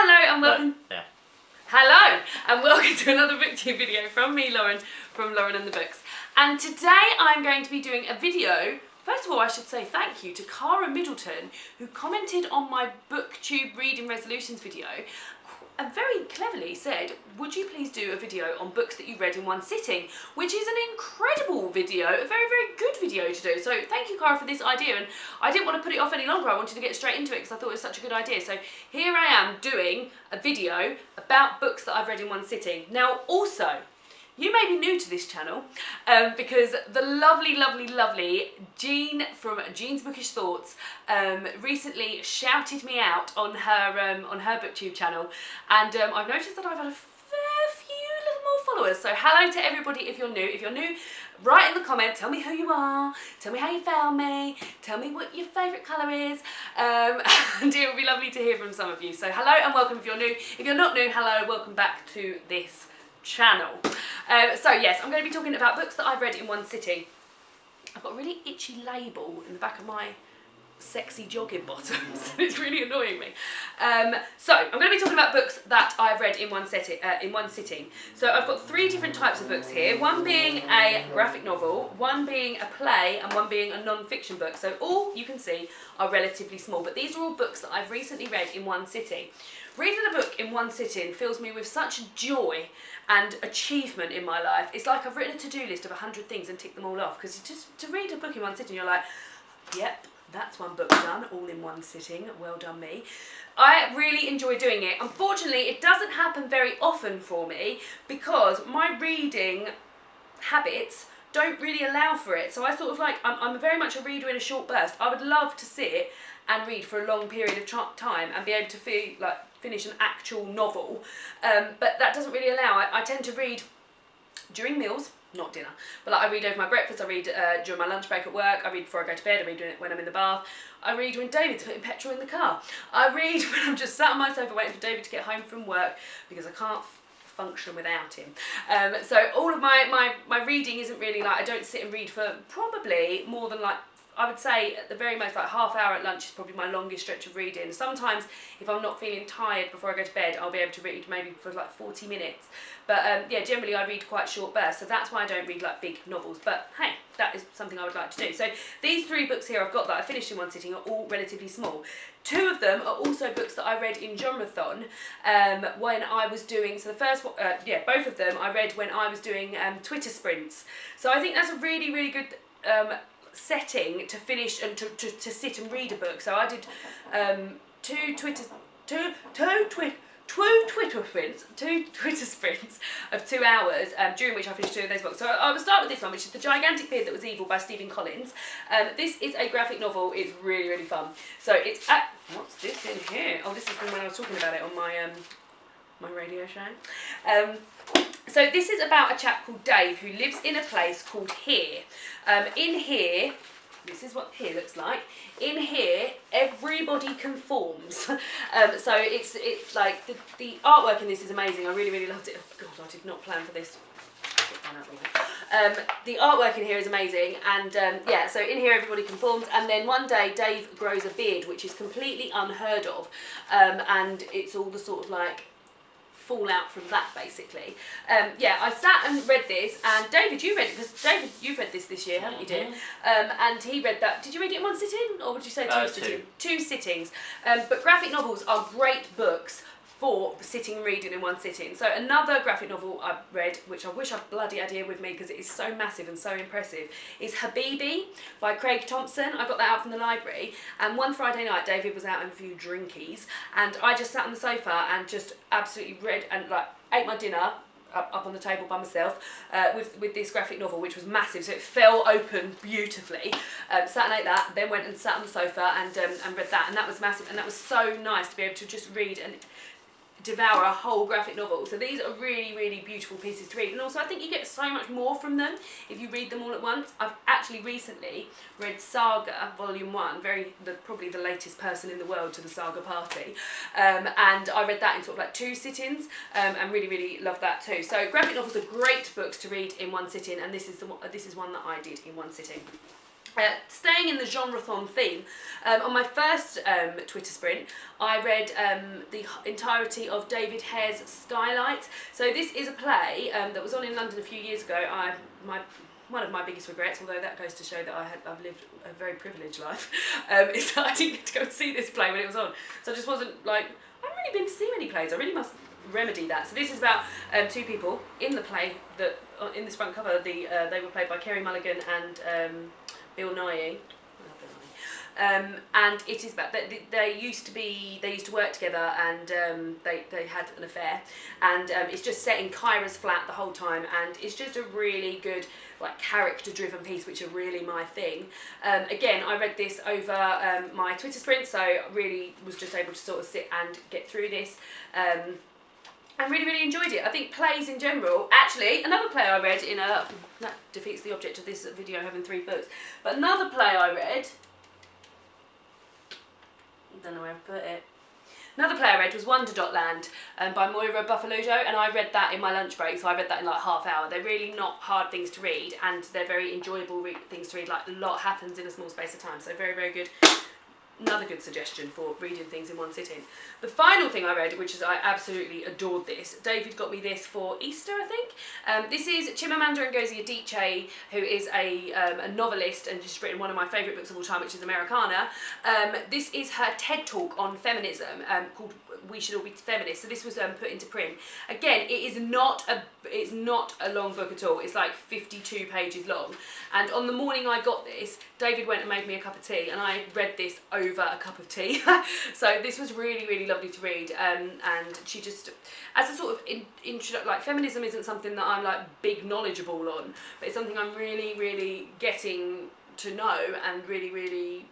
Hello and welcome. Yeah. Hello and welcome to another BookTube video from me, Lauren, from Lauren and the Books. And today I'm going to be doing a video. First of all, I should say thank you to Cara Middleton, who commented on my BookTube reading resolutions video and very cleverly said, would you please do a video on books that you read in one sitting, which is an incredible video, a very, very good video to do. So thank you, Cara, for this idea. And I didn't want to put it off any longer. I wanted to get straight into it because I thought it was such a good idea. So here I am doing a video about books that I've read in one sitting. Now, also, you may be new to this channel because the lovely Jean from Jean's Bookish Thoughts recently shouted me out on her BookTube channel, and I've noticed that I've had a fair few little more followers. So hello to everybody if you're new. If you're new, write in the comment, tell me who you are, tell me how you found me, tell me what your favourite colour is, and it would be lovely to hear from some of you. So hello and welcome if you're new. If you're not new, hello, welcome back to this channel. So yes, I'm going to be talking about books that I've read in one sitting. I've got a really itchy label in the back of my sexy jogging bottoms. It's really annoying me. So I'm going to be talking about books that I've read in one sitting. So I've got three different types of books here. One being a graphic novel, one being a play, and one being a non-fiction book. So all you can see are relatively small, but these are all books that I've recently read in one sitting. Reading a book in one sitting fills me with such joy and achievement in my life. It's like I've written a to-do list of 100 things and ticked them all off, because just to read a book in one sitting, you're like, yep, that's one book done, all in one sitting, well done me. I really enjoy doing it. Unfortunately, it doesn't happen very often for me because my reading habits don't really allow for it. So I sort of like, I'm very much a reader in a short burst. I would love to sit and read for a long period of time and be able to finish an actual novel, but that doesn't really allow. I tend to read during meals, not dinner, but like I read over my breakfast, I read during my lunch break at work, I read before I go to bed, I read when I'm in the bath, I read when David's putting petrol in the car, I read when I'm just sat on my sofa waiting for David to get home from work because I can't function without him. So all of my reading isn't really like, I don't sit and read for probably more than like, I would say at the very most like half hour at lunch is probably my longest stretch of reading. Sometimes if I'm not feeling tired before I go to bed, I'll be able to read maybe for like 40 minutes. But yeah, generally I read quite short bursts, so that's why I don't read like big novels. But hey, that is something I would like to do. So these three books here I've got that I finished in one sitting are all relatively small. Two of them are also books that I read in Genreathon when I was doing, so the first one, both of them I read when I was doing Twitter sprints. So I think that's a really, really good setting to finish and to sit and read a book. So I did two Twitter sprints of 2 hours during which I finished two of those books. So I will start with this one, which is The Gigantic Beard That Was Evil by Stephen Collins. This is a graphic novel. It's really, really fun. So it's what's this in here? Oh, this is from when I was talking about it on my my radio show. So this is about a chap called Dave who lives in a place called Here. In Here, this is what Here looks like. In Here, everybody conforms. So it's like the artwork in this is amazing. I really, really loved it. Oh God, I did not plan for this. The artwork in here is amazing, and yeah, so in here everybody conforms, and then one day Dave grows a beard, which is completely unheard of, and it's all the sort of like fallout from that basically. Yeah, I sat and read this, and David, you read it, because David, you've read this year, haven't you, dear? And he read that. Did you read it in one sitting, or would you say two sittings? But graphic novels are great books for sitting and reading in one sitting. So another graphic novel I read, which I wish I bloody had here with me because it is so massive and so impressive, is Habibi by Craig Thompson. I got that out from the library, and one Friday night David was out having a few drinkies, and I just sat on the sofa and just absolutely read and like ate my dinner up on the table by myself with this graphic novel, which was massive, so it fell open beautifully. Sat and ate that, then went and sat on the sofa and read that, and that was massive, and that was so nice to be able to just read and devour a whole graphic novel. So these are really, really beautiful pieces to read, and also I think you get so much more from them if you read them all at once. I've actually recently read Saga Volume 1, probably the latest person in the world to the Saga party, and I read that in sort of like two sittings, and really, really loved that too. So graphic novels are great books to read in one sitting, and this is one that I did in one sitting. Staying in the genre-thon theme, on my first Twitter sprint, I read the entirety of David Hare's Skylight. So this is a play that was on in London a few years ago. One of my biggest regrets, although that goes to show that I've lived a very privileged life, is that I didn't get to go and see this play when it was on. So I just wasn't like, I haven't really been to see many plays, I really must remedy that. So this is about two people in the play that, in this front cover, they were played by Kerry Mulligan and Bill Nighy. And it is about they used to work together, and they had an affair, and it's just set in Kyra's flat the whole time, and it's just a really good like character-driven piece, which are really my thing. Again, I read this over my Twitter sprint, so I really was just able to sort of sit and get through this. I really enjoyed it. I think plays in general, actually, another play I read in a, that defeats the object of this video having 3 books, but another play I read, I don't know where I put it. Another play I read was Wonder Dot Land by Moira Buffalojo, and I read that in my lunch break, so I read that in like half hour. They're really not hard things to read, and they're very enjoyable things to read. Like, a lot happens in a small space of time, so very good. Another good suggestion for reading things in one sitting. The final thing I read, which is I absolutely adored this. David got me this for Easter, I think. This is Chimamanda Ngozi Adichie, who is a novelist and just written one of my favourite books of all time, which is Americana. This is her TED Talk on feminism called We Should All Be Feminists. So this was put into print. Again, it's not a long book at all. It's like 52 pages long. And on the morning I got this, David went and made me a cup of tea, and I read this over a cup of tea. So this was really lovely to read, and she just, as a sort of introduction, like, feminism isn't something that I'm like big knowledgeable on, but it's something I'm really getting to know and really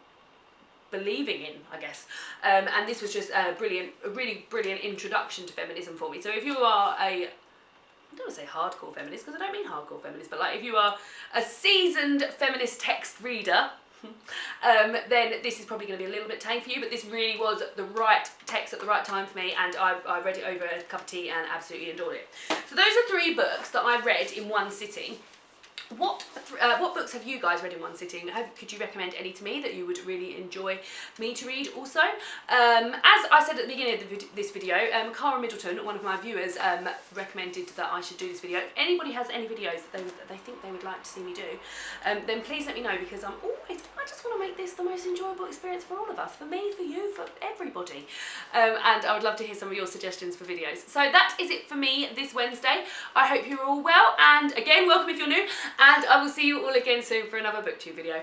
believing in, I guess. And this was just a really brilliant introduction to feminism for me. So if you are I don't want to say hardcore feminist, because I don't mean hardcore feminist, but like if you are a seasoned feminist text reader, then this is probably going to be a little bit tame for you, but this really was the right text at the right time for me, and I read it over a cup of tea and absolutely adored it. So those are 3 books that I read in one sitting. What books have you guys read in one sitting? Could you recommend any to me that you would really enjoy me to read also? As I said at the beginning of this video, Cara Middleton, one of my viewers, recommended that I should do this video. If anybody has any videos that they think they would like to see me do, then please let me know, because I just want to make this the most enjoyable experience for all of us, for me, for you, for everybody. And I would love to hear some of your suggestions for videos. So that is it for me this Wednesday. I hope you're all well, and again, welcome if you're new. And I will see you all again soon for another BookTube video.